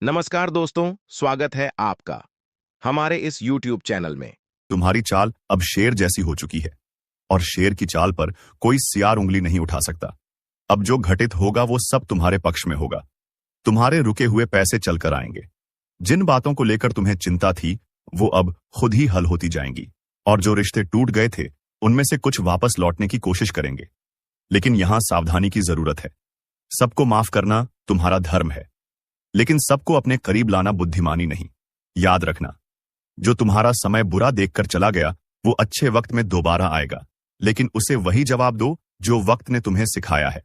नमस्कार दोस्तों, स्वागत है आपका हमारे इस YouTube चैनल में। तुम्हारी चाल अब शेर जैसी हो चुकी है और शेर की चाल पर कोई सियार उंगली नहीं उठा सकता। अब जो घटित होगा वो सब तुम्हारे पक्ष में होगा। तुम्हारे रुके हुए पैसे चलकर आएंगे। जिन बातों को लेकर तुम्हें चिंता थी वो अब खुद ही हल होती जाएंगी और जो रिश्ते टूट गए थे उनमें से कुछ वापस लौटने की कोशिश करेंगे। लेकिन यहां सावधानी की जरूरत है। सबको माफ करना तुम्हारा धर्म है, लेकिन सबको अपने करीब लाना बुद्धिमानी नहीं। याद रखना, जो तुम्हारा समय बुरा देखकर चला गया वो अच्छे वक्त में दोबारा आएगा, लेकिन उसे वही जवाब दो जो वक्त ने तुम्हें सिखाया है।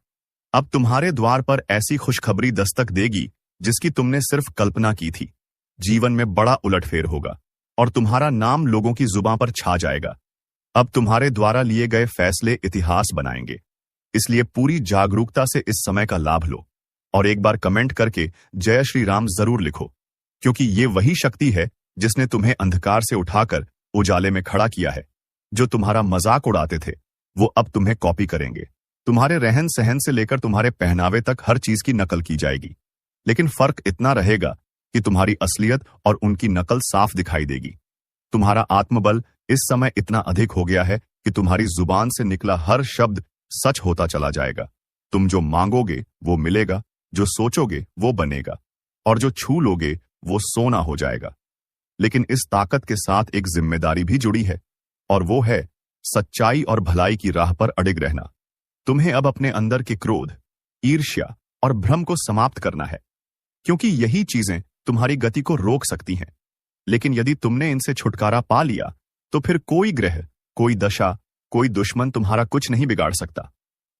अब तुम्हारे द्वार पर ऐसी खुशखबरी दस्तक देगी जिसकी तुमने सिर्फ कल्पना की थी। जीवन में बड़ा उलटफेर होगा और तुम्हारा नाम लोगों की जुबां पर छा जाएगा। अब तुम्हारे द्वारा लिए गए फैसले इतिहास बनाएंगे, इसलिए पूरी जागरूकता से इस समय का लाभ लो और एक बार कमेंट करके जय श्री राम जरूर लिखो, क्योंकि ये वही शक्ति है जिसने तुम्हें अंधकार से उठाकर उजाले में खड़ा किया है। जो तुम्हारा मजाक उड़ाते थे वो अब तुम्हें कॉपी करेंगे। तुम्हारे रहन सहन से लेकर तुम्हारे पहनावे तक हर चीज की नकल की जाएगी, लेकिन फर्क इतना रहेगा कि तुम्हारी असलियत और उनकी नकल साफ दिखाई देगी। तुम्हारा आत्मबल इस समय इतना अधिक हो गया है कि तुम्हारी जुबान से निकला हर शब्द सच होता चला जाएगा। तुम जो मांगोगे वो मिलेगा, जो सोचोगे वो बनेगा और जो छू लोगे वो सोना हो जाएगा। लेकिन इस ताकत के साथ एक जिम्मेदारी भी जुड़ी है और वो है सच्चाई और भलाई की राह पर अडिग रहना। तुम्हें अब अपने अंदर के क्रोध, ईर्ष्या और भ्रम को समाप्त करना है, क्योंकि यही चीजें तुम्हारी गति को रोक सकती हैं। लेकिन यदि तुमने इनसे छुटकारा पा लिया तो फिर कोई ग्रह, कोई दशा, कोई दुश्मन तुम्हारा कुछ नहीं बिगाड़ सकता।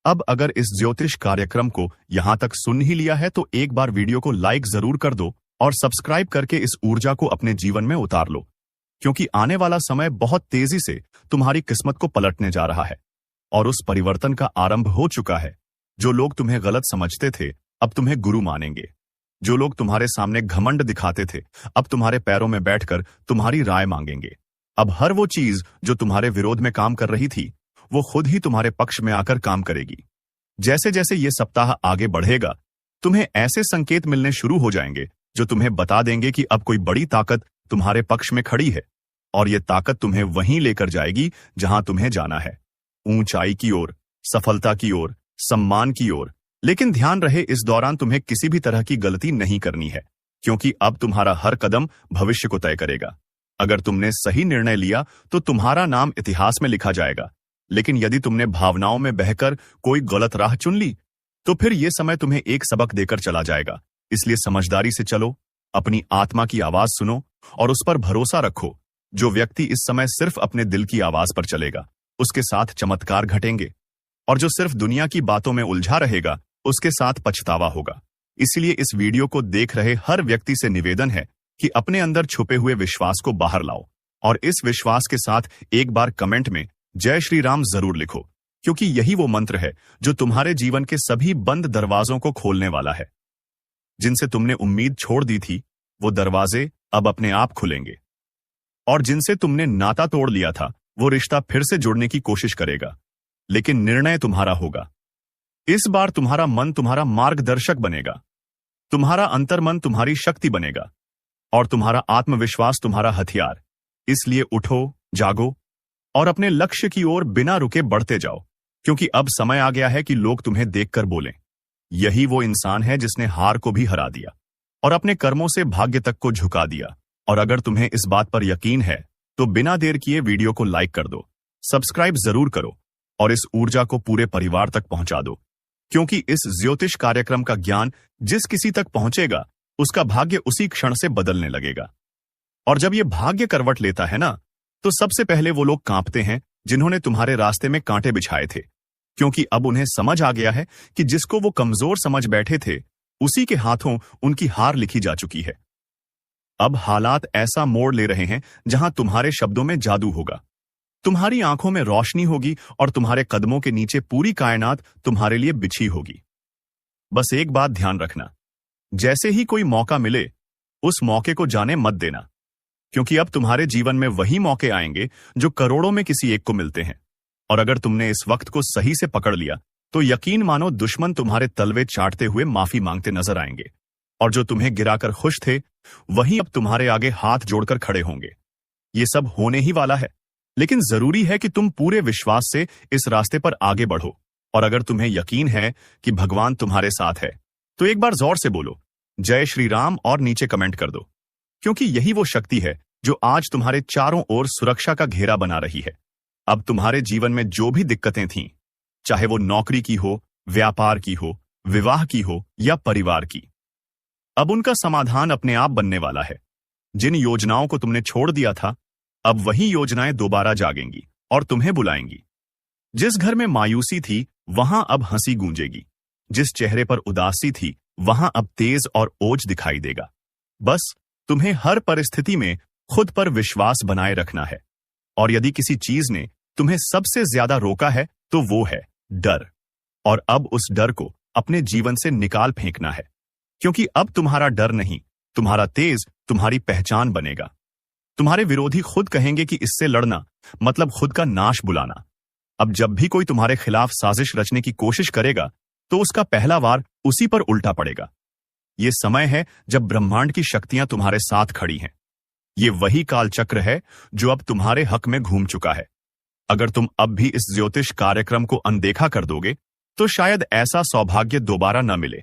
अब अगर इस ज्योतिष कार्यक्रम को यहां तक सुन ही लिया है तो एक बार वीडियो को लाइक जरूर कर दो और सब्सक्राइब करके इस ऊर्जा को अपने जीवन में उतार लो, क्योंकि आने वाला समय बहुत तेजी से तुम्हारी किस्मत को पलटने जा रहा है और उस परिवर्तन का आरंभ हो चुका है। जो लोग तुम्हें गलत समझते थे अब तुम्हें गुरु मानेंगे। जो लोग तुम्हारे सामने घमंड दिखाते थे अब तुम्हारे पैरों में बैठकर तुम्हारी राय मांगेंगे। अब हर वो चीज जो तुम्हारे विरोध में काम कर रही थी वो खुद ही तुम्हारे पक्ष में आकर काम करेगी। जैसे जैसे ये सप्ताह आगे बढ़ेगा तुम्हें ऐसे संकेत मिलने शुरू हो जाएंगे जो तुम्हें बता देंगे कि अब कोई बड़ी ताकत तुम्हारे पक्ष में खड़ी है और ये ताकत तुम्हें वहीं लेकर जाएगी जहां तुम्हें जाना है, ऊंचाई की ओर, सफलता की ओर, सम्मान की ओर। लेकिन ध्यान रहे, इस दौरान तुम्हें किसी भी तरह की गलती नहीं करनी है, क्योंकि अब तुम्हारा हर कदम भविष्य को तय करेगा। अगर तुमने सही निर्णय लिया तो तुम्हारा नाम इतिहास में लिखा जाएगा, लेकिन यदि तुमने भावनाओं में बहकर कोई गलत राह चुन ली तो फिर यह समय तुम्हें एक सबक देकर चला जाएगा। इसलिए समझदारी से चलो, अपनी आत्मा की आवाज सुनो और उस पर भरोसा रखो। जो व्यक्ति इस समय सिर्फ अपने दिल की आवाज पर चलेगा उसके साथ चमत्कार घटेंगे, और जो सिर्फ दुनिया की बातों में उलझा रहेगा उसके साथ पछतावा होगा। इसलिए इस वीडियो को देख रहे हर व्यक्ति से निवेदन है कि अपने अंदर छुपे हुए विश्वास को बाहर लाओ और इस विश्वास के साथ एक बार कमेंट में जय श्री राम जरूर लिखो, क्योंकि यही वो मंत्र है जो तुम्हारे जीवन के सभी बंद दरवाजों को खोलने वाला है। जिनसे तुमने उम्मीद छोड़ दी थी वो दरवाजे अब अपने आप खुलेंगे, और जिनसे तुमने नाता तोड़ लिया था वो रिश्ता फिर से जुड़ने की कोशिश करेगा। लेकिन निर्णय तुम्हारा होगा। इस बार तुम्हारा मन तुम्हारा मार्गदर्शक बनेगा, तुम्हारा अंतर्मन तुम्हारी शक्ति बनेगा और तुम्हारा आत्मविश्वास तुम्हारा हथियार। इसलिए उठो, जागो और अपने लक्ष्य की ओर बिना रुके बढ़ते जाओ, क्योंकि अब समय आ गया है कि लोग तुम्हें देखकर बोलें, यही वो इंसान है जिसने हार को भी हरा दिया और अपने कर्मों से भाग्य तक को झुका दिया। और अगर तुम्हें इस बात पर यकीन है तो बिना देर किए वीडियो को लाइक कर दो, सब्सक्राइब जरूर करो और इस ऊर्जा को पूरे परिवार तक पहुंचा दो, क्योंकि इस ज्योतिष कार्यक्रम का ज्ञान जिस किसी तक पहुंचेगा उसका भाग्य उसी क्षण से बदलने लगेगा। और जब ये भाग्य करवट लेता है ना, तो सबसे पहले वो लोग कांपते हैं जिन्होंने तुम्हारे रास्ते में कांटे बिछाए थे, क्योंकि अब उन्हें समझ आ गया है कि जिसको वो कमजोर समझ बैठे थे उसी के हाथों उनकी हार लिखी जा चुकी है। अब हालात ऐसा मोड़ ले रहे हैं जहां तुम्हारे शब्दों में जादू होगा, तुम्हारी आंखों में रोशनी होगी और तुम्हारे कदमों के नीचे पूरी कायनात तुम्हारे लिए बिछी होगी। बस एक बात ध्यान रखना, जैसे ही कोई मौका मिले उस मौके को जाने मत देना, क्योंकि अब तुम्हारे जीवन में वही मौके आएंगे जो करोड़ों में किसी एक को मिलते हैं। और अगर तुमने इस वक्त को सही से पकड़ लिया तो यकीन मानो दुश्मन तुम्हारे तलवे चाटते हुए माफी मांगते नजर आएंगे। और जो तुम्हें गिराकर खुश थे वही अब तुम्हारे आगे हाथ जोड़कर खड़े होंगे। ये सब होने ही वाला है, लेकिन जरूरी है कि तुम पूरे विश्वास से इस रास्ते पर आगे बढ़ो। और अगर तुम्हें यकीन है कि भगवान तुम्हारे साथ है तो एक बार जोर से बोलो जय श्री राम और नीचे कमेंट कर दो, क्योंकि यही वो शक्ति है जो आज तुम्हारे चारों ओर सुरक्षा का घेरा बना रही है। अब तुम्हारे जीवन में जो भी दिक्कतें थीं, चाहे वो नौकरी की हो, व्यापार की हो, विवाह की हो या परिवार की, अब उनका समाधान अपने आप बनने वाला है। जिन योजनाओं को तुमने छोड़ दिया था, अब वही योजनाएं दोबारा जागेंगी और तुम्हें बुलाएंगी। जिस घर में मायूसी थी वहां अब हंसी गूंजेगी, जिस चेहरे पर उदासी थी वहां अब तेज और ओज दिखाई देगा। बस तुम्हें हर परिस्थिति में खुद पर विश्वास बनाए रखना है। और यदि किसी चीज ने तुम्हें सबसे ज्यादा रोका है तो वो है डर। और अब उस डर को अपने जीवन से निकाल फेंकना है, क्योंकि अब तुम्हारा डर नहीं, तुम्हारा तेज तुम्हारी पहचान बनेगा। तुम्हारे विरोधी खुद कहेंगे कि इससे लड़ना मतलब खुद का नाश बुलाना। अब जब भी कोई तुम्हारे खिलाफ साजिश रचने की कोशिश करेगा तो उसका पहला वार उसी पर उल्टा पड़ेगा। ये समय है जब ब्रह्मांड की शक्तियां तुम्हारे साथ खड़ी हैं। ये वही काल चक्र है जो अब तुम्हारे हक में घूम चुका है। अगर तुम अब भी इस ज्योतिष कार्यक्रम को अनदेखा कर दोगे तो शायद ऐसा सौभाग्य दोबारा न मिले।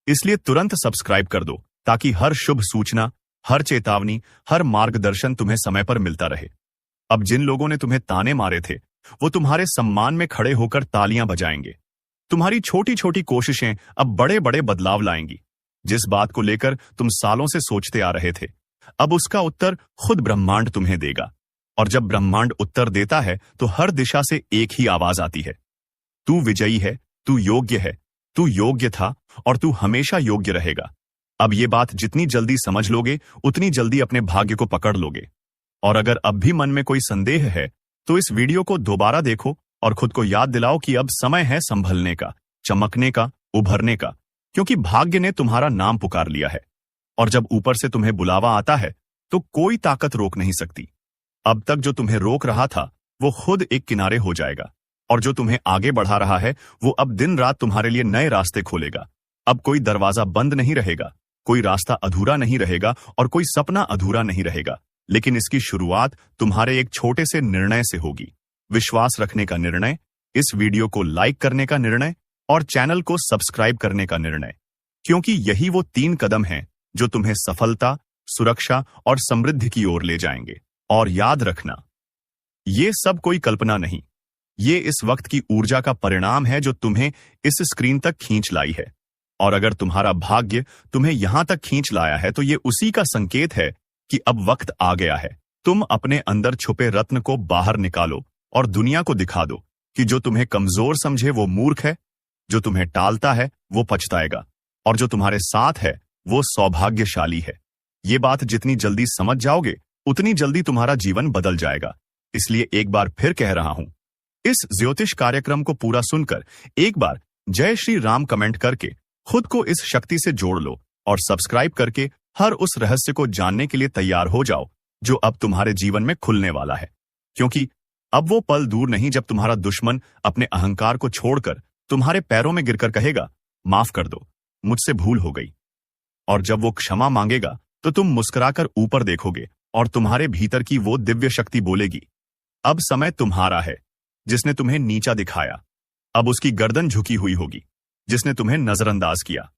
इसलिए तुरंत सब्सक्राइब कर दो ताकि हर शुभ सूचना, हर चेतावनी, हर मार्गदर्शन तुम्हें समय पर मिलता रहे। अब जिन लोगों ने तुम्हें ताने मारे थे वो तुम्हारे सम्मान में खड़े होकर तालियां बजाएंगे। तुम्हारी छोटी छोटी कोशिशें अब बड़े बड़े बदलाव लाएंगी। जिस बात को लेकर तुम सालों से सोचते आ रहे थे, अब उसका उत्तर खुद ब्रह्मांड तुम्हें देगा। और जब ब्रह्मांड उत्तर देता है तो हर दिशा से एक ही आवाज आती है, तू विजयी है, तू योग्य है, तू योग्य था और तू हमेशा योग्य रहेगा। अब ये बात जितनी जल्दी समझ लोगे उतनी जल्दी अपने भाग्य को पकड़ लोगे। और अगर अब भी मन में कोई संदेह है तो इस वीडियो को दोबारा देखो और खुद को याद दिलाओ कि अब समय है संभलने का, चमकने का, उभरने का, क्योंकि भाग्य ने तुम्हारा नाम पुकार लिया है। और जब ऊपर से तुम्हें बुलावा आता है तो कोई ताकत रोक नहीं सकती। अब तक जो तुम्हें रोक रहा था वो खुद एक किनारे हो जाएगा, और जो तुम्हें आगे बढ़ा रहा है वो अब दिन रात तुम्हारे लिए नए रास्ते खोलेगा। अब कोई दरवाजा बंद नहीं रहेगा, कोई रास्ता अधूरा नहीं रहेगा और कोई सपना अधूरा नहीं रहेगा। लेकिन इसकी शुरुआत तुम्हारे एक छोटे से निर्णय से होगी। विश्वास रखने का निर्णय, इस वीडियो को लाइक करने का निर्णय और चैनल को सब्सक्राइब करने का निर्णय, क्योंकि यही वो 3 कदम हैं जो तुम्हें सफलता, सुरक्षा और समृद्धि की ओर ले जाएंगे। और याद रखना, ये सब कोई कल्पना नहीं, ये इस वक्त की ऊर्जा का परिणाम है जो तुम्हें इस स्क्रीन तक खींच लाई है। और अगर तुम्हारा भाग्य तुम्हें यहां तक खींच लाया है तो ये उसी का संकेत है कि अब वक्त आ गया है। तुम अपने अंदर छुपे रत्न को बाहर निकालो और दुनिया को दिखा दो कि जो तुम्हें कमजोर समझे वो मूर्ख है, जो तुम्हें टालता है वो पछताएगा, और जो तुम्हारे साथ है वो सौभाग्यशाली है। ये बात जितनी जल्दी समझ जाओगे उतनी जल्दी तुम्हारा जीवन बदल जाएगा। इसलिए एक बार फिर कह रहा हूं, इस ज्योतिष कार्यक्रम को पूरा सुनकर एक बार जय श्री राम कमेंट करके खुद को इस शक्ति से जोड़ लो और सब्सक्राइब करके हर उस रहस्य को जानने के लिए तैयार हो जाओ जो अब तुम्हारे जीवन में खुलने वाला है। क्योंकि अब वो पल दूर नहीं जब तुम्हारा दुश्मन अपने अहंकार को छोड़कर तुम्हारे पैरों में गिरकर कहेगा, माफ कर दो, मुझसे भूल हो गई। और जब वो क्षमा मांगेगा तो तुम मुस्कुराकर ऊपर देखोगे और तुम्हारे भीतर की वो दिव्य शक्ति बोलेगी, अब समय तुम्हारा है। जिसने तुम्हें नीचा दिखाया, अब उसकी गर्दन झुकी हुई होगी। जिसने तुम्हें नजरअंदाज किया,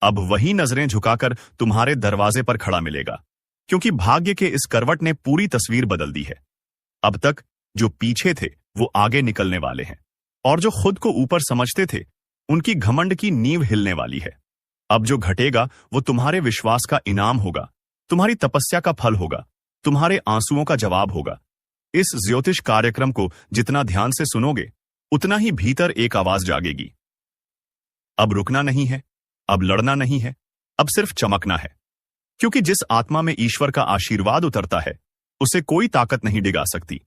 अब वही नजरें झुकाकर तुम्हारे दरवाजे पर खड़ा मिलेगा। क्योंकि भाग्य के इस करवट ने पूरी तस्वीर बदल दी है। अब तक जो पीछे थे वो आगे निकलने वाले हैं, और जो खुद को ऊपर समझते थे उनकी घमंड की नींव हिलने वाली है। अब जो घटेगा वो तुम्हारे विश्वास का इनाम होगा, तुम्हारी तपस्या का फल होगा, तुम्हारे आंसुओं का जवाब होगा। इस ज्योतिष कार्यक्रम को जितना ध्यान से सुनोगे उतना ही भीतर एक आवाज जागेगी, अब रुकना नहीं है, अब लड़ना नहीं है, अब सिर्फ चमकना है। क्योंकि जिस आत्मा में ईश्वर का आशीर्वाद उतरता है उसे कोई ताकत नहीं डिगा सकती।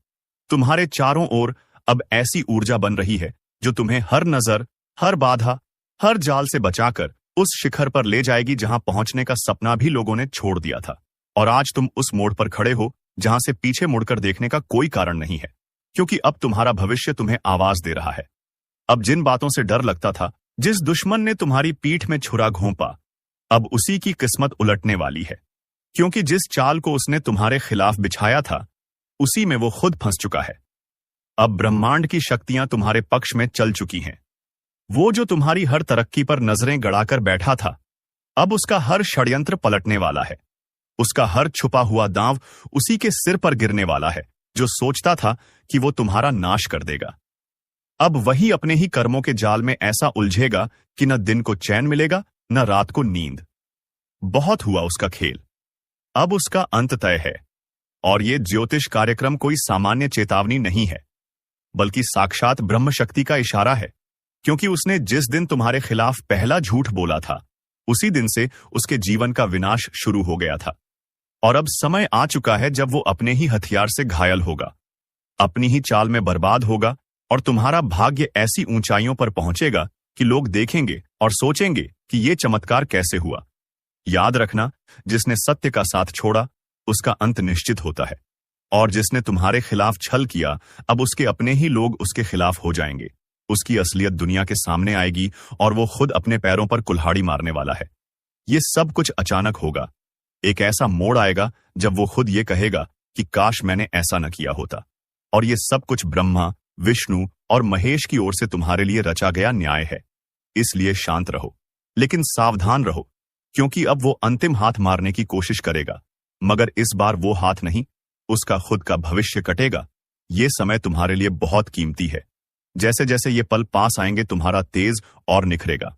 तुम्हारे चारों ओर अब ऐसी ऊर्जा बन रही है जो तुम्हें हर नजर, हर बाधा, हर जाल से बचाकर उस शिखर पर ले जाएगी जहां पहुंचने का सपना भी लोगों ने छोड़ दिया था। और आज तुम उस मोड़ पर खड़े हो जहां से पीछे मुड़कर देखने का कोई कारण नहीं है, क्योंकि अब तुम्हारा भविष्य तुम्हें आवाज दे रहा है। अब जिन बातों से डर लगता था, जिस दुश्मन ने तुम्हारी पीठ में छुरा घोंपा, अब उसी की किस्मत उलटने वाली है, क्योंकि जिस चाल को उसने तुम्हारे खिलाफ बिछाया था उसी में वो खुद फंस चुका है। अब ब्रह्मांड की शक्तियां तुम्हारे पक्ष में चल चुकी हैं। वो जो तुम्हारी हर तरक्की पर नजरें गड़ाकर बैठा था, अब उसका हर षड्यंत्र पलटने वाला है। उसका हर छुपा हुआ दांव उसी के सिर पर गिरने वाला है, जो सोचता था कि वो तुम्हारा नाश कर देगा। अब वही अपने ही कर्मों के जाल में ऐसा उलझेगा कि न दिन को चैन मिलेगा न रात को नींद। बहुत हुआ उसका खेल, अब उसका अंत तय है। और ये ज्योतिष कार्यक्रम कोई सामान्य चेतावनी नहीं है, बल्कि साक्षात ब्रह्म शक्ति का इशारा है, क्योंकि उसने जिस दिन तुम्हारे खिलाफ पहला झूठ बोला था उसी दिन से उसके जीवन का विनाश शुरू हो गया था। और अब समय आ चुका है जब वो अपने ही हथियार से घायल होगा, अपनी ही चाल में बर्बाद होगा, और तुम्हारा भाग्य ऐसी ऊंचाइयों पर पहुंचेगा कि लोग देखेंगे और सोचेंगे कि ये चमत्कार कैसे हुआ। याद रखना, जिसने सत्य का साथ छोड़ा उसका अंत निश्चित होता है, और जिसने तुम्हारे खिलाफ छल किया अब उसके अपने ही लोग उसके खिलाफ हो जाएंगे। उसकी असलियत दुनिया के सामने आएगी और वो खुद अपने पैरों पर कुल्हाड़ी मारने वाला है। ये सब कुछ अचानक होगा। एक ऐसा मोड़ आएगा जब वो खुद ये कहेगा कि काश मैंने ऐसा न किया होता। और ये सब कुछ ब्रह्मा, विष्णु और महेश की ओर से तुम्हारे लिए रचा गया न्याय है। इसलिए शांत रहो, लेकिन सावधान रहो, क्योंकि अब वो अंतिम हाथ मारने की कोशिश करेगा, मगर इस बार वो हाथ नहीं, उसका खुद का भविष्य कटेगा। ये समय तुम्हारे लिए बहुत कीमती है। जैसे जैसे ये पल पास आएंगे तुम्हारा तेज और निखरेगा।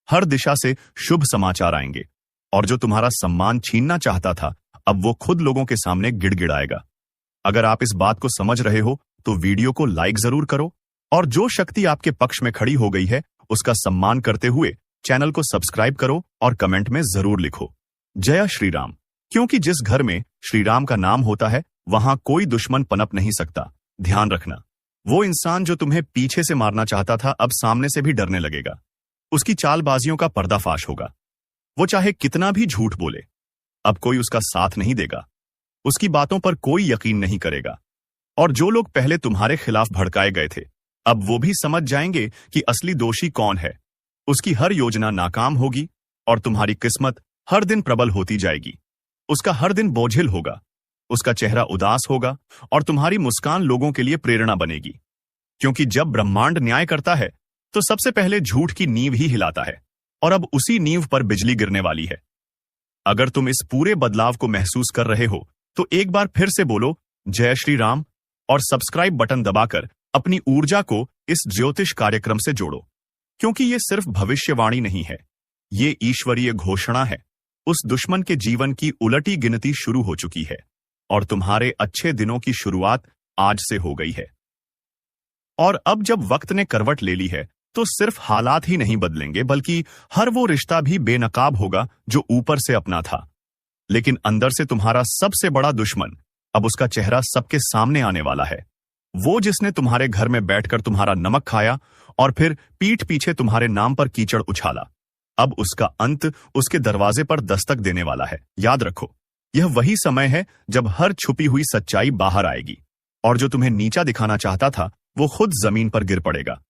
हर दिशा से शुभ समाचार आएंगे, और जो तुम्हारा सम्मान छीनना चाहता था अब वो खुद लोगों के सामने गिड़गिड़ाएगा। अगर आप इस बात को समझ रहे हो तो वीडियो को लाइक जरूर करो, और जो शक्ति आपके पक्ष में खड़ी हो गई है उसका सम्मान करते हुए चैनल को सब्सक्राइब करो और कमेंट में जरूर लिखो जय श्री राम, क्योंकि जिस घर में श्री राम का नाम होता है वहां कोई दुश्मन पनप नहीं सकता। ध्यान रखना, वो इंसान जो तुम्हें पीछे से मारना चाहता था अब सामने से भी डरने लगेगा। उसकी चालबाजियों का पर्दाफाश होगा। वो चाहे कितना भी झूठ बोले, अब कोई उसका साथ नहीं देगा। उसकी बातों पर कोई यकीन नहीं करेगा। और जो लोग पहले तुम्हारे खिलाफ भड़काए गए थे अब वो भी समझ जाएंगे कि असली दोषी कौन है। उसकी हर योजना नाकाम होगी और तुम्हारी किस्मत हर दिन प्रबल होती जाएगी। उसका हर दिन बोझिल होगा, उसका चेहरा उदास होगा, और तुम्हारी मुस्कान लोगों के लिए प्रेरणा बनेगी। क्योंकि जब ब्रह्मांड न्याय करता है तो सबसे पहले झूठ की नींव ही हिलाता है, और अब उसी नींव पर बिजली गिरने वाली है। अगर तुम इस पूरे बदलाव को महसूस कर रहे हो तो एक बार फिर से बोलो जय श्री राम, और सब्सक्राइब बटन दबाकर अपनी ऊर्जा को इस ज्योतिष कार्यक्रम से जोड़ो, क्योंकि ये सिर्फ भविष्यवाणी नहीं है, ये ईश्वरीय घोषणा है। उस दुश्मन के जीवन की उलटी गिनती शुरू हो चुकी है, और तुम्हारे अच्छे दिनों की शुरुआत आज से हो गई है। और अब जब वक्त ने करवट ले ली है तो सिर्फ हालात ही नहीं बदलेंगे, बल्कि हर वो रिश्ता भी बेनकाब होगा जो ऊपर से अपना था, लेकिन अंदर से तुम्हारा सबसे बड़ा दुश्मन। अब उसका चेहरा सबके सामने आने वाला है। वो जिसने तुम्हारे घर में बैठकर तुम्हारा नमक खाया और फिर पीठ पीछे तुम्हारे नाम पर कीचड़ उछाला, अब उसका अंत उसके दरवाजे पर दस्तक देने वाला है। याद रखो, यह वही समय है जब हर छुपी हुई सच्चाई बाहर आएगी, और जो तुम्हें नीचा दिखाना चाहता था वो खुद जमीन पर गिर पड़ेगा,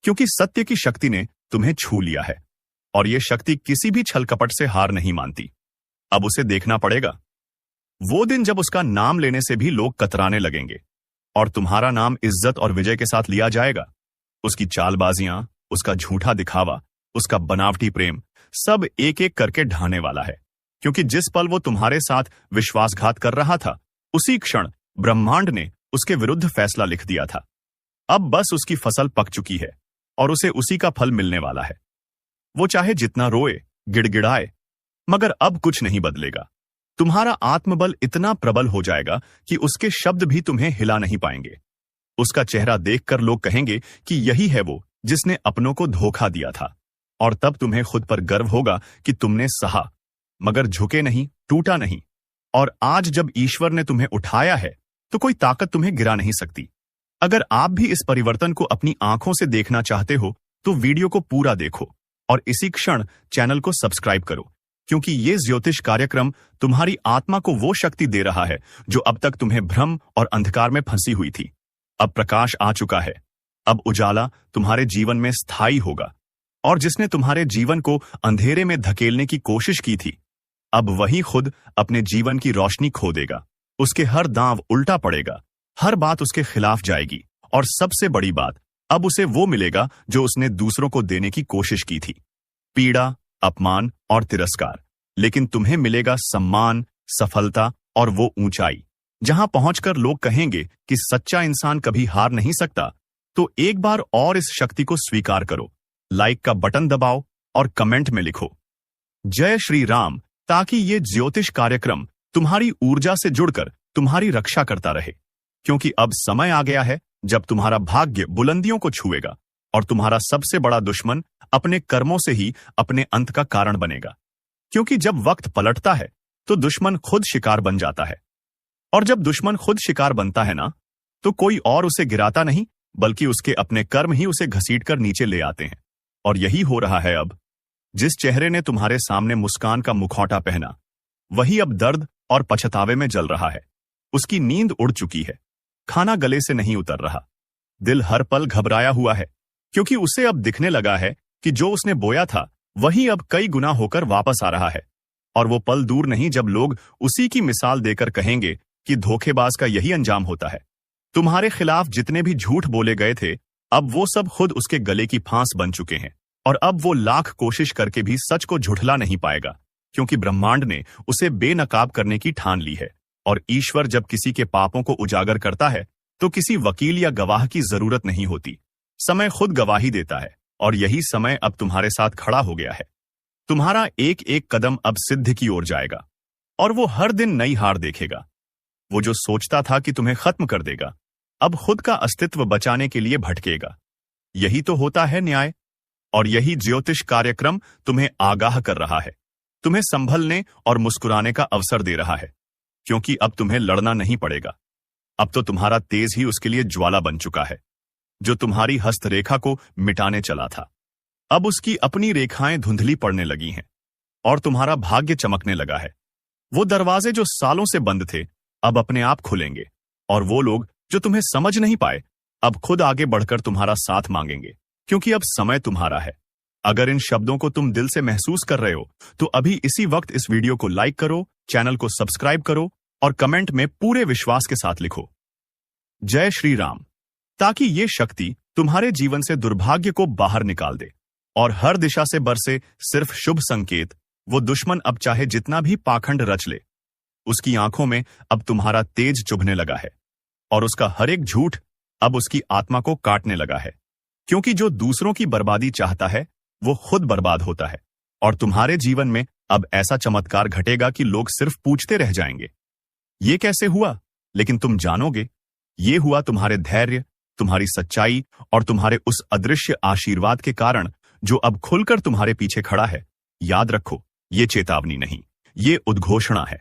क्योंकि सत्य की शक्ति ने तुम्हें छू लिया है। और यह शक्ति किसी भी छल कपट से हार नहीं मानती। अब उसे देखना पड़ेगा, वो दिन जब उसका नाम लेने से भी लोग कतराने लगेंगे, और तुम्हारा नाम इज्जत और विजय के साथ लिया जाएगा। उसकी चालबाजियां, उसका झूठा दिखावा, उसका बनावटी प्रेम, सब एक एक करके ढाने वाला है, क्योंकि जिस पल वो तुम्हारे साथ विश्वासघात कर रहा था उसी क्षण ब्रह्मांड ने उसके विरुद्ध फैसला लिख दिया था। अब बस उसकी फसल पक चुकी है और उसे उसी का फल मिलने वाला है। वो चाहे जितना रोए, गिड़गिड़ाए, मगर अब कुछ नहीं बदलेगा। तुम्हारा आत्मबल इतना प्रबल हो जाएगा कि उसके शब्द भी तुम्हें हिला नहीं पाएंगे। उसका चेहरा देखकर लोग कहेंगे कि यही है वो जिसने अपनों को धोखा दिया था, और तब तुम्हें खुद पर गर्व होगा कि तुमने सहा, मगर झुके नहीं, टूटा नहीं। और आज जब ईश्वर ने तुम्हें उठाया है तो कोई ताकत तुम्हें गिरा नहीं सकती। अगर आप भी इस परिवर्तन को अपनी आंखों से देखना चाहते हो तो वीडियो को पूरा देखो और इसी क्षण चैनल को सब्सक्राइब करो, क्योंकि ये ज्योतिष कार्यक्रम तुम्हारी आत्मा को वो शक्ति दे रहा है जो अब तक तुम्हें भ्रम और अंधकार में फंसी हुई थी। अब प्रकाश आ चुका है, अब उजाला तुम्हारे जीवन में स्थायी होगा, और जिसने तुम्हारे जीवन को अंधेरे में धकेलने की कोशिश की थी, अब वही खुद अपने जीवन की रोशनी खो देगा। उसके हर दांव उल्टा पड़ेगा, हर बात उसके खिलाफ जाएगी, और सबसे बड़ी बात, अब उसे वो मिलेगा जो उसने दूसरों को देने की कोशिश की थी, पीड़ा, अपमान और तिरस्कार। लेकिन तुम्हें मिलेगा सम्मान, सफलता और वो ऊंचाई जहां पहुंचकर लोग कहेंगे कि सच्चा इंसान कभी हार नहीं सकता। तो एक बार और इस शक्ति को स्वीकार करो, लाइक का बटन दबाओ और कमेंट में लिखो जय श्री राम, ताकि ये ज्योतिष कार्यक्रम तुम्हारी ऊर्जा से जुड़कर तुम्हारी रक्षा करता रहे। क्योंकि अब समय आ गया है जब तुम्हारा भाग्य बुलंदियों को छुएगा और तुम्हारा सबसे बड़ा दुश्मन अपने कर्मों से ही अपने अंत का कारण बनेगा। क्योंकि जब वक्त पलटता है तो दुश्मन खुद शिकार बन जाता है, और जब दुश्मन खुद शिकार बनता है ना, तो कोई और उसे गिराता नहीं, बल्कि उसके अपने कर्म ही उसे घसीटकर नीचे ले आते हैं। और यही हो रहा है अब। जिस चेहरे ने तुम्हारे सामने मुस्कान का मुखौटा पहना, वही अब दर्द और पछतावे में जल रहा है। उसकी नींद उड़ चुकी है, खाना गले से नहीं उतर रहा, दिल हर पल घबराया हुआ है, क्योंकि उसे अब दिखने लगा है कि जो उसने बोया था वही अब कई गुना होकर वापस आ रहा है। और वो पल दूर नहीं जब लोग उसी की मिसाल देकर कहेंगे कि धोखेबाज का यही अंजाम होता है। तुम्हारे खिलाफ जितने भी झूठ बोले गए थे, अब वो सब खुद उसके गले की फांस बन चुके हैं। और अब वो लाख कोशिश करके भी सच को झुठला नहीं पाएगा, क्योंकि ब्रह्मांड ने उसे बेनकाब करने की ठान ली है। और ईश्वर जब किसी के पापों को उजागर करता है तो किसी वकील या गवाह की जरूरत नहीं होती, समय खुद गवाही देता है। और यही समय अब तुम्हारे साथ खड़ा हो गया है। तुम्हारा एक एक कदम अब सिद्ध की ओर जाएगा, और वो हर दिन नई हार देखेगा। वो जो सोचता था कि तुम्हें खत्म कर देगा, अब खुद का अस्तित्व बचाने के लिए भटकेगा। यही तो होता है न्याय। और यही ज्योतिष कार्यक्रम तुम्हें आगाह कर रहा है, तुम्हें संभलने और मुस्कुराने का अवसर दे रहा है। क्योंकि अब तुम्हें लड़ना नहीं पड़ेगा, अब तो तुम्हारा तेज ही उसके लिए ज्वाला बन चुका है। जो तुम्हारी हस्तरेखा को मिटाने चला था, अब उसकी अपनी रेखाएं धुंधली पड़ने लगी हैं, और तुम्हारा भाग्य चमकने लगा है। वो दरवाजे जो सालों से बंद थे, अब अपने आप खुलेंगे, और वो लोग जो तुम्हें समझ नहीं पाए, अब खुद आगे बढ़कर तुम्हारा साथ मांगेंगे। क्योंकि अब समय तुम्हारा है। अगर इन शब्दों को तुम दिल से महसूस कर रहे हो, तो अभी इसी वक्त इस वीडियो को लाइक करो, चैनल को सब्सक्राइब करो और कमेंट में पूरे विश्वास के साथ लिखो जय श्री राम, ताकि ये शक्ति तुम्हारे जीवन से दुर्भाग्य को बाहर निकाल दे और हर दिशा से बरसे सिर्फ शुभ संकेत। वो दुश्मन अब चाहे जितना भी पाखंड रच ले, उसकी आंखों में अब तुम्हारा तेज चुभने लगा है, और उसका हर एक झूठ अब उसकी आत्मा को काटने लगा है। क्योंकि जो दूसरों की बर्बादी चाहता है, वो खुद बर्बाद होता है। और तुम्हारे जीवन में अब ऐसा चमत्कार घटेगा कि लोग सिर्फ पूछते रह जाएंगे, ये कैसे हुआ? लेकिन तुम जानोगे, ये हुआ तुम्हारे धैर्य, तुम्हारी सच्चाई और तुम्हारे उस अदृश्य आशीर्वाद के कारण, जो अब खुलकर तुम्हारे पीछे खड़ा है। याद रखो, ये चेतावनी नहीं, ये उद्घोषणा है।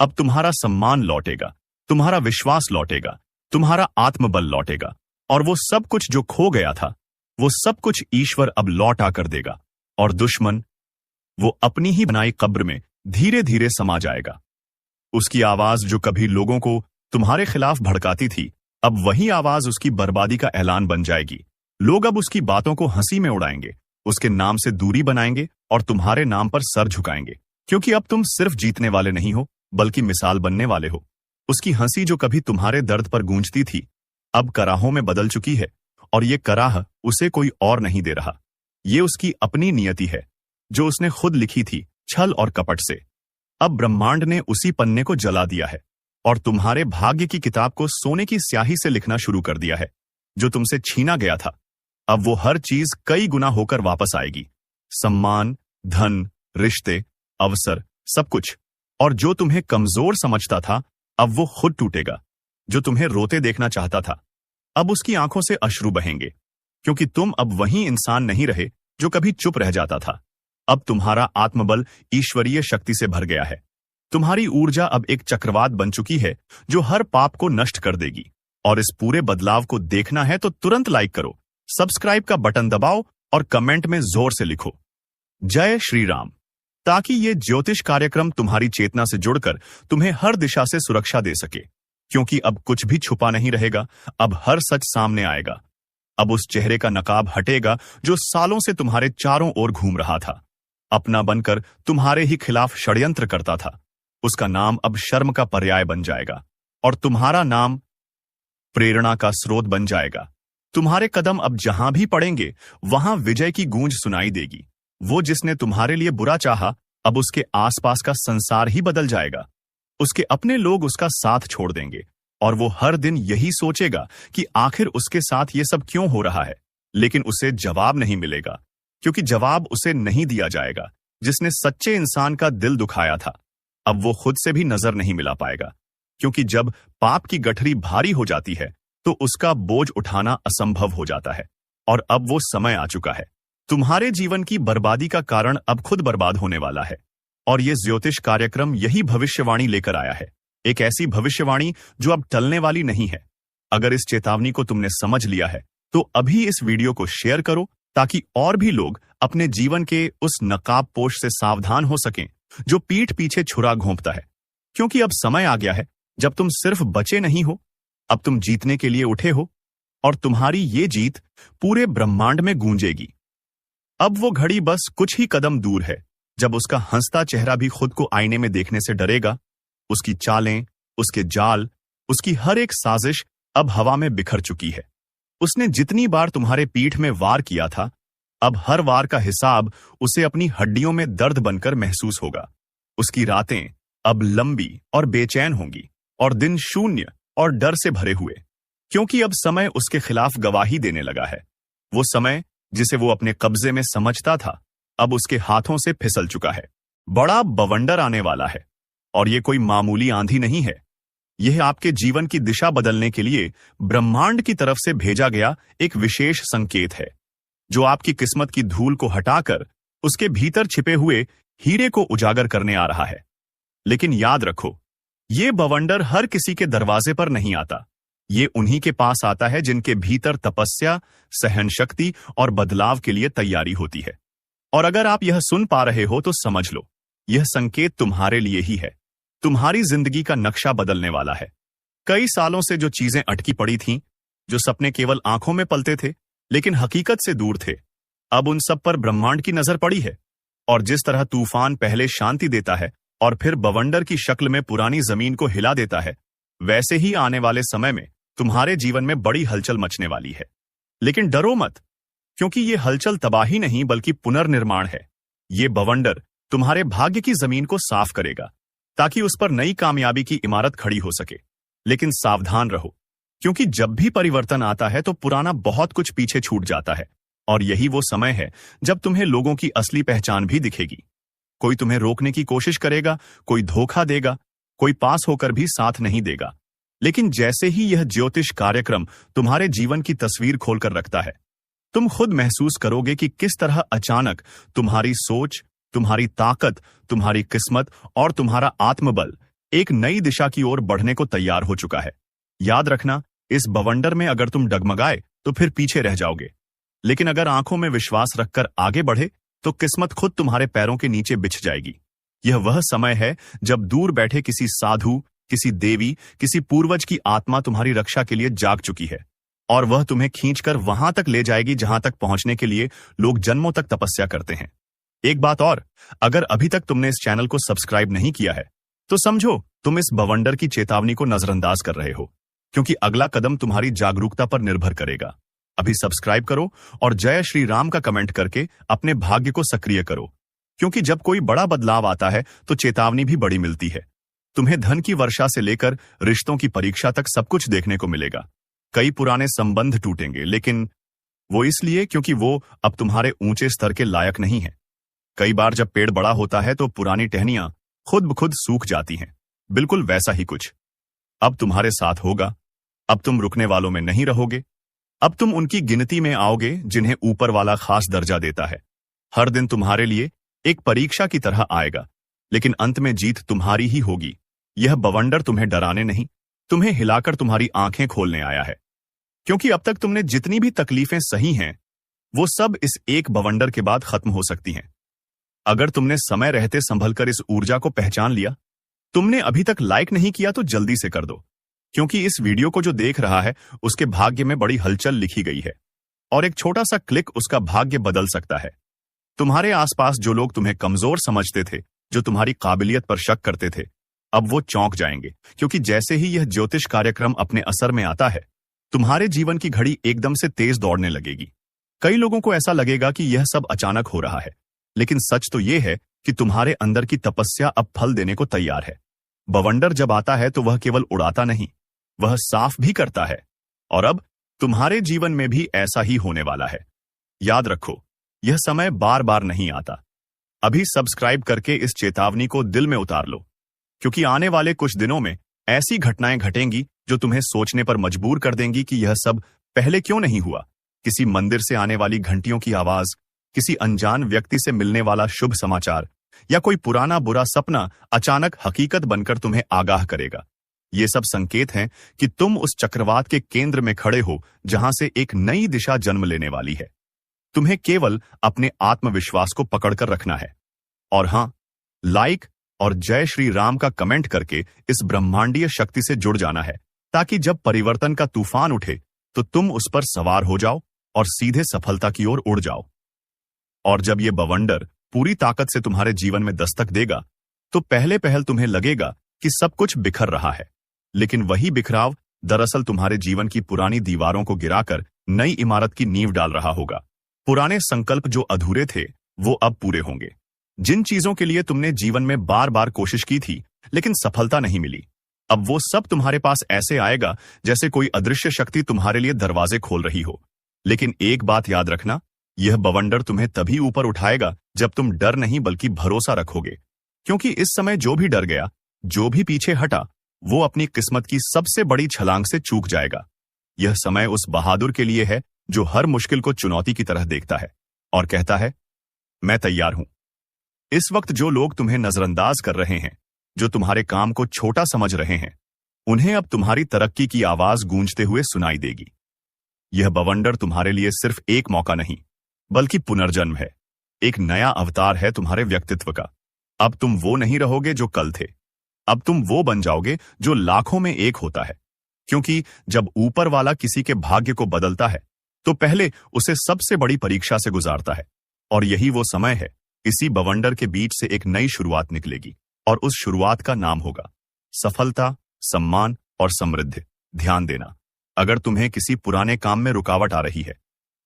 अब तुम्हारा सम्मान लौटेगा, तुम्हारा विश्वास लौटेगा, तुम्हारा आत्मबल लौटेगा, और वो सब कुछ जो खो गया था, वो सब कुछ ईश्वर अब लौट आकर देगा। और दुश्मन, वो अपनी ही बनाई कब्र में धीरे धीरे समा जाएगा। उसकी आवाज जो कभी लोगों को तुम्हारे खिलाफ भड़काती थी, अब वही आवाज उसकी बर्बादी का ऐलान बन जाएगी। लोग अब उसकी बातों को हंसी में उड़ाएंगे, उसके नाम से दूरी बनाएंगे और तुम्हारे नाम पर सर झुकाएंगे। क्योंकि अब तुम सिर्फ जीतने वाले नहीं हो, बल्कि मिसाल बनने वाले हो। उसकी हंसी जो कभी तुम्हारे दर्द पर गूंजती थी, अब कराहों में बदल चुकी है, और ये कराह उसे कोई और नहीं दे रहा। ये उसकी अपनी नियति है, जो उसने खुद लिखी थी छल और कपट से। अब ब्रह्मांड ने उसी पन्ने को जला दिया है और तुम्हारे भाग्य की किताब को सोने की स्याही से लिखना शुरू कर दिया है। जो तुमसे छीना गया था, अब वो हर चीज कई गुना होकर वापस आएगी। सम्मान, धन, रिश्ते, अवसर, सब कुछ। और जो तुम्हें कमजोर समझता था, अब वो खुद टूटेगा। जो तुम्हें रोते देखना चाहता था, अब उसकी आंखों से अश्रु बहेंगे। क्योंकि तुम अब वही इंसान नहीं रहे जो कभी चुप रह जाता था। अब तुम्हारा आत्मबल ईश्वरीय शक्ति से भर गया है। तुम्हारी ऊर्जा अब एक चक्रवात बन चुकी है, जो हर पाप को नष्ट कर देगी। और इस पूरे बदलाव को देखना है तो तुरंत लाइक करो, सब्सक्राइब का बटन दबाओ और कमेंट में जोर से लिखो जय श्री राम, ताकि ये ज्योतिष कार्यक्रम तुम्हारी चेतना से जुड़कर तुम्हें हर दिशा से सुरक्षा दे सके। क्योंकि अब कुछ भी छुपा नहीं रहेगा, अब हर सच सामने आएगा। अब उस चेहरे का नकाब हटेगा जो सालों से तुम्हारे चारों ओर घूम रहा था, अपना बनकर तुम्हारे ही खिलाफ षड्यंत्र करता था। उसका नाम अब शर्म का पर्याय बन जाएगा और तुम्हारा नाम प्रेरणा का स्रोत बन जाएगा। तुम्हारे कदम अब जहां भी पड़ेंगे वहां विजय की गूंज सुनाई देगी। वो जिसने तुम्हारे लिए बुरा चाहा, अब उसके आसपास का संसार ही बदल जाएगा। उसके अपने लोग उसका साथ छोड़ देंगे और वो हर दिन यही सोचेगा कि आखिर उसके साथ ये सब क्यों हो रहा है। लेकिन उसे जवाब नहीं मिलेगा, क्योंकि जवाब उसे नहीं दिया जाएगा जिसने सच्चे इंसान का दिल दुखाया था। अब वो खुद से भी नजर नहीं मिला पाएगा, क्योंकि जब पाप की गठरी भारी हो जाती है तो उसका बोझ उठाना असंभव हो जाता है। और अब वो समय आ चुका है। तुम्हारे जीवन की बर्बादी का कारण अब खुद बर्बाद होने वाला है। और ये ज्योतिष कार्यक्रम यही भविष्यवाणी लेकर आया है, एक ऐसी भविष्यवाणी जो अब टलने वाली नहीं है। अगर इस चेतावनी को तुमने समझ लिया है तो अभी इस वीडियो को शेयर करो, ताकि और भी लोग अपने जीवन के उस नकाबपोश से सावधान हो सकें जो पीठ पीछे छुरा घोंपता है। क्योंकि अब समय आ गया है जब तुम सिर्फ बचे नहीं हो, अब तुम जीतने के लिए उठे हो, और तुम्हारी ये जीत पूरे ब्रह्मांड में गूंजेगी। अब वो घड़ी बस कुछ ही कदम दूर है जब उसका हंसता चेहरा भी खुद को आईने में देखने से डरेगा। उसकी चालें, उसके जाल, उसकी हर एक साजिश अब हवा में बिखर चुकी है। उसने जितनी बार तुम्हारे पीठ में वार किया था, अब हर वार का हिसाब उसे अपनी हड्डियों में दर्द बनकर महसूस होगा। उसकी रातें अब लंबी और बेचैन होंगी और दिन शून्य और डर से भरे हुए, क्योंकि अब समय उसके खिलाफ गवाही देने लगा है। वो समय जिसे वो अपने कब्जे में समझता था, अब उसके हाथों से फिसल चुका है। बड़ा बवंडर आने वाला है, और ये कोई मामूली आंधी नहीं है। यह आपके जीवन की दिशा बदलने के लिए ब्रह्मांड की तरफ से भेजा गया एक विशेष संकेत है, जो आपकी किस्मत की धूल को हटाकर उसके भीतर छिपे हुए हीरे को उजागर करने आ रहा है। लेकिन याद रखो, ये बवंडर हर किसी के दरवाजे पर नहीं आता। ये उन्हीं के पास आता है जिनके भीतर तपस्या, सहन शक्ति और बदलाव के लिए तैयारी होती है। और अगर आप यह सुन पा रहे हो तो समझ लो, यह संकेत तुम्हारे लिए ही है। तुम्हारी जिंदगी का नक्शा बदलने वाला है। कई सालों से जो चीजें अटकी पड़ी थीं, जो सपने केवल आंखों में पलते थे लेकिन हकीकत से दूर थे, अब उन सब पर ब्रह्मांड की नजर पड़ी है। और जिस तरह तूफान पहले शांति देता है और फिर बवंडर की शक्ल में पुरानी जमीन को हिला देता है, वैसे ही आने वाले समय में तुम्हारे जीवन में बड़ी हलचल मचने वाली है। लेकिन डरो मत, क्योंकि ये हलचल तबाही नहीं बल्कि पुनर्निर्माण है। ये बवंडर तुम्हारे भाग्य की जमीन को साफ करेगा, ताकि उस पर नई कामयाबी की इमारत खड़ी हो सके। लेकिन सावधान रहो, क्योंकि जब भी परिवर्तन आता है तो पुराना बहुत कुछ पीछे छूट जाता है। और यही वो समय है जब तुम्हें लोगों की असली पहचान भी दिखेगी। कोई तुम्हें रोकने की कोशिश करेगा, कोई धोखा देगा, कोई पास होकर भी साथ नहीं देगा। लेकिन जैसे ही यह ज्योतिष कार्यक्रम तुम्हारे जीवन की तस्वीर खोलकर रखता है, तुम खुद महसूस करोगे कि किस तरह अचानक तुम्हारी सोच, तुम्हारी ताकत, तुम्हारी किस्मत और तुम्हारा आत्मबल एक नई दिशा की ओर बढ़ने को तैयार हो चुका है। याद रखना, इस बवंडर में अगर तुम डगमगाए तो फिर पीछे रह जाओगे, लेकिन अगर आंखों में विश्वास रखकर आगे बढ़े तो किस्मत खुद तुम्हारे पैरों के नीचे बिछ जाएगी। यह वह समय है जब दूर बैठे किसी साधु, किसी देवी, किसी पूर्वज की आत्मा तुम्हारी रक्षा के लिए जाग चुकी है, और वह तुम्हें खींचकर वहां तक ले जाएगी जहां तक पहुंचने के लिए लोग जन्मों तक तपस्या करते हैं। एक बात और, अगर अभी तक तुमने इस चैनल को सब्सक्राइब नहीं किया है तो समझो तुम इस बवंडर की चेतावनी को नजरअंदाज कर रहे हो, क्योंकि अगला कदम तुम्हारी जागरूकता पर निर्भर करेगा। अभी सब्सक्राइब करो और जय श्री राम का कमेंट करके अपने भाग्य को सक्रिय करो, क्योंकि जब कोई बड़ा बदलाव आता है तो चेतावनी भी बड़ी मिलती है। तुम्हें धन की वर्षा से लेकर रिश्तों की परीक्षा तक सब कुछ देखने को मिलेगा। कई पुराने संबंध टूटेंगे, लेकिन वो इसलिए क्योंकि वो अब तुम्हारे ऊंचे स्तर के लायक नहीं है। कई बार जब पेड़ बड़ा होता है तो पुरानी टहनियां खुद ब खुद सूख जाती हैं। बिल्कुल वैसा ही कुछ अब तुम्हारे साथ होगा। अब तुम रुकने वालों में नहीं रहोगे। अब तुम उनकी गिनती में आओगे जिन्हें ऊपर वाला खास दर्जा देता है। हर दिन तुम्हारे लिए एक परीक्षा की तरह आएगा, लेकिन अंत में जीत तुम्हारी ही होगी। यह बवंडर तुम्हें डराने नहीं, तुम्हें हिलाकर तुम्हारी आंखें खोलने आया है, क्योंकि अब तक तुमने जितनी भी तकलीफें सही हैं, वो सब इस एक बवंडर के बाद खत्म हो सकती हैं। अगर तुमने समय रहते संभलकर इस ऊर्जा को पहचान लिया, तुमने अभी तक लाइक नहीं किया तो जल्दी से कर दो, क्योंकि इस वीडियो को जो देख रहा है उसके भाग्य में बड़ी हलचल लिखी गई है। और एक छोटा सा क्लिक उसका भाग्य बदल सकता है। तुम्हारे आसपास जो लोग तुम्हें कमजोर समझते थे, जो तुम्हारी काबिलियत पर शक करते थे, अब वो चौंक जाएंगे, क्योंकि जैसे ही यह ज्योतिष कार्यक्रम अपने असर में आता है, तुम्हारे जीवन की घड़ी एकदम से तेज दौड़ने लगेगी। कई लोगों को ऐसा लगेगा कि यह सब अचानक हो रहा है, लेकिन सच तो यह है कि तुम्हारे अंदर की तपस्या अब फल देने को तैयार है। बवंडर जब आता है तो वह केवल उड़ाता नहीं, वह साफ भी करता है। और अब तुम्हारे जीवन में भी ऐसा ही होने वाला है। याद रखो, यह समय बार बार नहीं आता। अभी सब्सक्राइब करके इस चेतावनी को दिल में उतार लो, क्योंकि आने वाले कुछ दिनों में ऐसी घटनाएं घटेंगी जो तुम्हें सोचने पर मजबूर कर देंगी कि यह सब पहले क्यों नहीं हुआ। किसी मंदिर से आने वाली घंटियों की आवाज, किसी अनजान व्यक्ति से मिलने वाला शुभ समाचार, या कोई पुराना बुरा सपना अचानक हकीकत बनकर तुम्हें आगाह करेगा। ये सब संकेत हैं कि तुम उस चक्रवात के केंद्र में खड़े हो, जहां से एक नई दिशा जन्म लेने वाली है। तुम्हें केवल अपने आत्मविश्वास को पकड़कर रखना है। और हां, लाइक और जय श्री राम का कमेंट करके इस ब्रह्मांडीय शक्ति से जुड़ जाना है, ताकि जब परिवर्तन का तूफान उठे तो तुम उस पर सवार हो जाओ और सीधे सफलता की ओर उड़ जाओ। और जब ये बवंडर पूरी ताकत से तुम्हारे जीवन में दस्तक देगा, तो पहले पहल तुम्हें लगेगा कि सब कुछ बिखर रहा है, लेकिन वही बिखराव दरअसल तुम्हारे जीवन की पुरानी दीवारों को गिराकर नई इमारत की नींव डाल रहा होगा। पुराने संकल्प जो अधूरे थे, वो अब पूरे होंगे। जिन चीजों के लिए तुमने जीवन में बार बार कोशिश की थी लेकिन सफलता नहीं मिली, अब वो सब तुम्हारे पास ऐसे आएगा जैसे कोई अदृश्य शक्ति तुम्हारे लिए दरवाजे खोल रही हो। लेकिन एक बात याद रखना, यह बवंडर तुम्हें तभी ऊपर उठाएगा जब तुम डर नहीं बल्कि भरोसा रखोगे, क्योंकि इस समय जो भी डर गया, जो भी पीछे हटा, वो अपनी किस्मत की सबसे बड़ी छलांग से चूक जाएगा। यह समय उस बहादुर के लिए है जो हर मुश्किल को चुनौती की तरह देखता है और कहता है, मैं तैयार हूं। इस वक्त जो लोग तुम्हें नजरअंदाज कर रहे हैं, जो तुम्हारे काम को छोटा समझ रहे हैं, उन्हें अब तुम्हारी तरक्की की आवाज गूंजते हुए सुनाई देगी। यह बवंडर तुम्हारे लिए सिर्फ एक मौका नहीं, बल्कि पुनर्जन्म है। एक नया अवतार है तुम्हारे व्यक्तित्व का। अब तुम वो नहीं रहोगे जो कल थे, अब तुम वो बन जाओगे जो लाखों में एक होता है। क्योंकि जब ऊपर वाला किसी के भाग्य को बदलता है, तो पहले उसे सबसे बड़ी परीक्षा से गुजारता है। और यही वो समय है, इसी बवंडर के बीच से एक नई शुरुआत निकलेगी, और उस शुरुआत का नाम होगा सफलता, सम्मान और समृद्धि। ध्यान देना, अगर तुम्हें किसी पुराने काम में रुकावट आ रही है,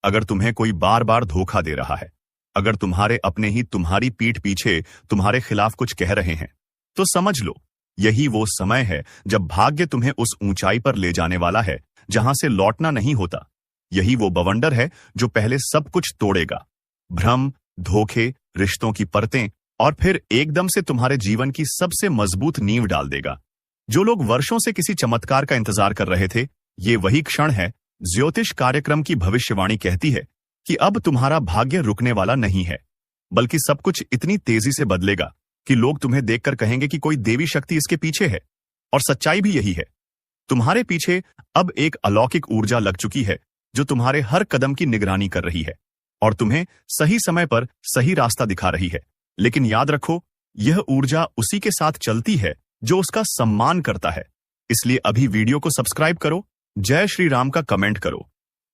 अगर तुम्हें कोई बार बार धोखा दे रहा है, अगर तुम्हारे अपने ही तुम्हारी पीठ पीछे तुम्हारे खिलाफ कुछ कह रहे हैं, तो समझ लो, यही वो समय है जब भाग्य तुम्हें उस ऊंचाई पर ले जाने वाला है जहां से लौटना नहीं होता। यही वो बवंडर है जो पहले सब कुछ तोड़ेगा, भ्रम, धोखे, रिश्तों की परतें, और फिर एकदम से तुम्हारे जीवन की सबसे मजबूत नींव डाल देगा। जो लोग वर्षों से किसी चमत्कार का इंतजार कर रहे थे, ये वही क्षण है। ज्योतिष कार्यक्रम की भविष्यवाणी कहती है कि अब तुम्हारा भाग्य रुकने वाला नहीं है, बल्कि सब कुछ इतनी तेजी से बदलेगा कि लोग तुम्हें देखकर कहेंगे कि कोई देवी शक्ति इसके पीछे है। और सच्चाई भी यही है। तुम्हारे पीछे अब एक अलौकिक ऊर्जा लग चुकी है जो तुम्हारे हर कदम की निगरानी कर रही है और तुम्हें सही समय पर सही रास्ता दिखा रही है। लेकिन याद रखो, यह ऊर्जा उसी के साथ चलती है जो उसका सम्मान करता है। इसलिए अभी वीडियो को सब्सक्राइब करो, जय श्री राम का कमेंट करो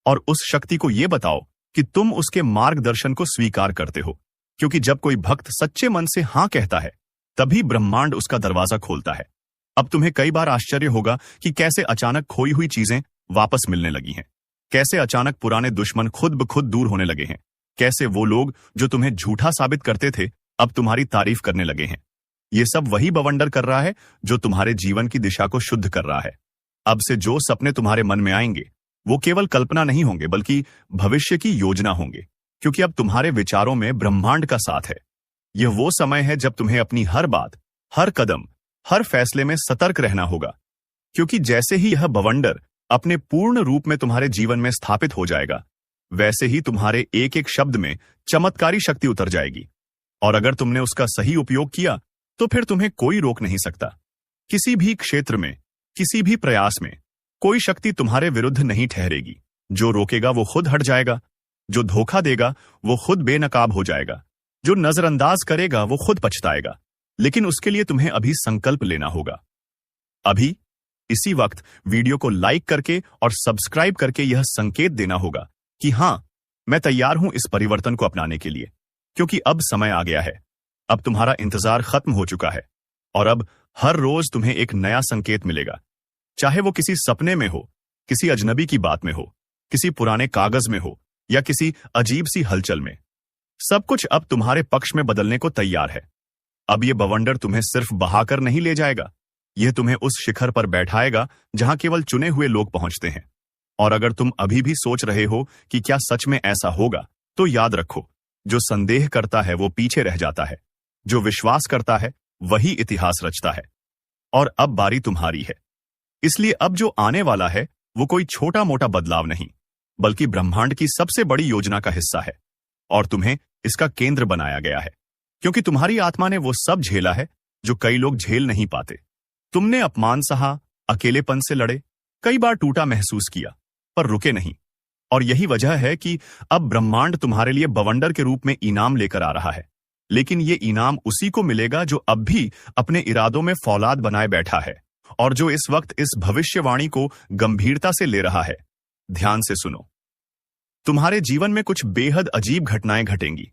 और उस शक्ति को यह बताओ कि तुम उसके मार्गदर्शन को स्वीकार करते हो। क्योंकि जब कोई भक्त सच्चे मन से हां कहता है, तभी ब्रह्मांड उसका दरवाजा खोलता है। अब तुम्हें कई बार आश्चर्य होगा कि कैसे अचानक खोई हुई चीजें वापस मिलने लगी हैं, कैसे अचानक पुराने दुश्मन खुद ब खुद दूर होने लगे हैं, कैसे वो लोग जो तुम्हें झूठा साबित करते थे अब तुम्हारी तारीफ करने लगे हैं। ये सब वही बवंडर कर रहा है जो तुम्हारे जीवन की दिशा को शुद्ध कर रहा है। अब से जो सपने तुम्हारे मन में आएंगे, वो केवल कल्पना नहीं होंगे, बल्कि भविष्य की योजना होंगे, क्योंकि अब तुम्हारे विचारों में ब्रह्मांड का साथ है। यह वो समय है जब तुम्हें अपनी हर बात, हर कदम, हर फैसले में सतर्क रहना होगा, क्योंकि जैसे ही यह बवंडर अपने पूर्ण रूप में तुम्हारे जीवन में स्थापित हो जाएगा, वैसे ही तुम्हारे एक एक शब्द में चमत्कारी शक्ति उतर जाएगी। और अगर तुमने उसका सही उपयोग किया, तो फिर तुम्हें कोई रोक नहीं सकता। किसी भी क्षेत्र में, किसी भी प्रयास में कोई शक्ति तुम्हारे विरुद्ध नहीं ठहरेगी। जो रोकेगा वो खुद हट जाएगा, जो धोखा देगा वो खुद बेनकाब हो जाएगा, जो नजरअंदाज करेगा वो खुद पछताएगा। लेकिन उसके लिए तुम्हें अभी संकल्प लेना होगा। अभी इसी वक्त वीडियो को लाइक करके और सब्सक्राइब करके यह संकेत देना होगा कि हां, मैं तैयार हूं इस परिवर्तन को अपनाने के लिए, क्योंकि अब समय आ गया है। अब तुम्हारा इंतजार खत्म हो चुका है और अब हर रोज तुम्हें एक नया संकेत मिलेगा, चाहे वो किसी सपने में हो, किसी अजनबी की बात में हो, किसी पुराने कागज में हो या किसी अजीब सी हलचल में। सब कुछ अब तुम्हारे पक्ष में बदलने को तैयार है। अब ये बवंडर तुम्हें सिर्फ बहाकर नहीं ले जाएगा, यह तुम्हें उस शिखर पर बैठाएगा जहां केवल चुने हुए लोग पहुंचते हैं। और अगर तुम अभी भी सोच रहे हो कि क्या सच में ऐसा होगा, तो याद रखो, जो संदेह करता है वो पीछे रह जाता है, जो विश्वास करता है वही इतिहास रचता है। और अब बारी तुम्हारी है। इसलिए अब जो आने वाला है वो कोई छोटा मोटा बदलाव नहीं, बल्कि ब्रह्मांड की सबसे बड़ी योजना का हिस्सा है। और तुम्हें इसका केंद्र बनाया गया है, क्योंकि तुम्हारी आत्मा ने वो सब झेला है जो कई लोग झेल नहीं पाते। तुमने अपमान सहा, अकेलेपन से लड़े, कई बार टूटा महसूस किया, पर रुके नहीं। और यही वजह है कि अब ब्रह्मांड तुम्हारे लिए बवंडर के रूप में इनाम लेकर आ रहा है। लेकिन ये इनाम उसी को मिलेगा जो अब भी अपने इरादों में फौलाद बनाए बैठा है और जो इस वक्त इस भविष्यवाणी को गंभीरता से ले रहा है। ध्यान से सुनो। तुम्हारे जीवन में कुछ बेहद अजीब घटनाएं घटेंगी।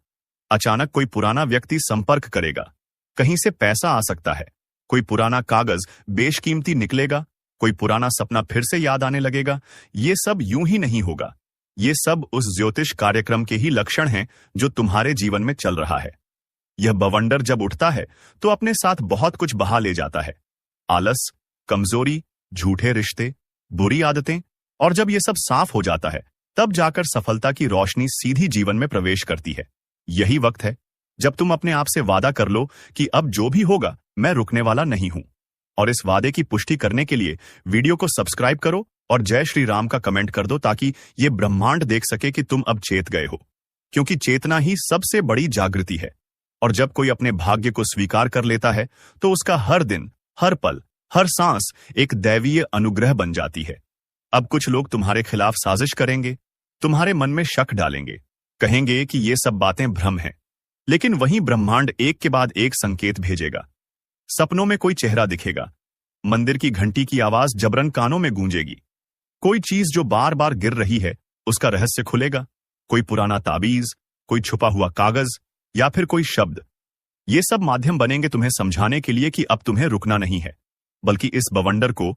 अचानक कोई पुराना व्यक्ति संपर्क करेगा, कहीं से पैसा आ सकता है, कोई पुराना कागज बेशकीमती निकलेगा, कोई पुराना सपना फिर से याद आने लगेगा। ये सब यूं ही नहीं होगा, ये सब उस ज्योतिष कार्यक्रम के ही लक्षण हैं जो तुम्हारे जीवन में चल रहा है। यह बवंडर जब उठता है तो अपने साथ बहुत कुछ बहा ले जाता है, आलस, कमजोरी, झूठे रिश्ते, बुरी आदतें। और जब यह सब साफ हो जाता है तब जाकर सफलता की रोशनी सीधी जीवन में प्रवेश करती है। यही वक्त है जब तुम अपने आप से वादा कर लो कि अब जो भी होगा मैं रुकने वाला नहीं हूं। और इस वादे की पुष्टि करने के लिए वीडियो को सब्सक्राइब करो और जय श्री राम का कमेंट कर दो, ताकि ये ब्रह्मांड देख सके कि तुम अब चेत गए हो। क्योंकि चेतना ही सबसे बड़ी जागृति है। और जब कोई अपने भाग्य को स्वीकार कर लेता है तो उसका हर दिन, हर पल, हर सांस एक दैवीय अनुग्रह बन जाती है। अब कुछ लोग तुम्हारे खिलाफ साजिश करेंगे, तुम्हारे मन में शक डालेंगे, कहेंगे कि ये सब बातें भ्रम हैं। लेकिन वहीं ब्रह्मांड एक के बाद एक संकेत भेजेगा। सपनों में कोई चेहरा दिखेगा, मंदिर की घंटी की आवाज जबरन कानों में गूंजेगी, कोई चीज जो बार बार गिर रही है उसका रहस्य खुलेगा, कोई पुराना ताबीज, कोई छुपा हुआ कागज या फिर कोई शब्द। ये सब माध्यम बनेंगे तुम्हें समझाने के लिए कि अब तुम्हें रुकना नहीं है, बल्कि इस बवंडर को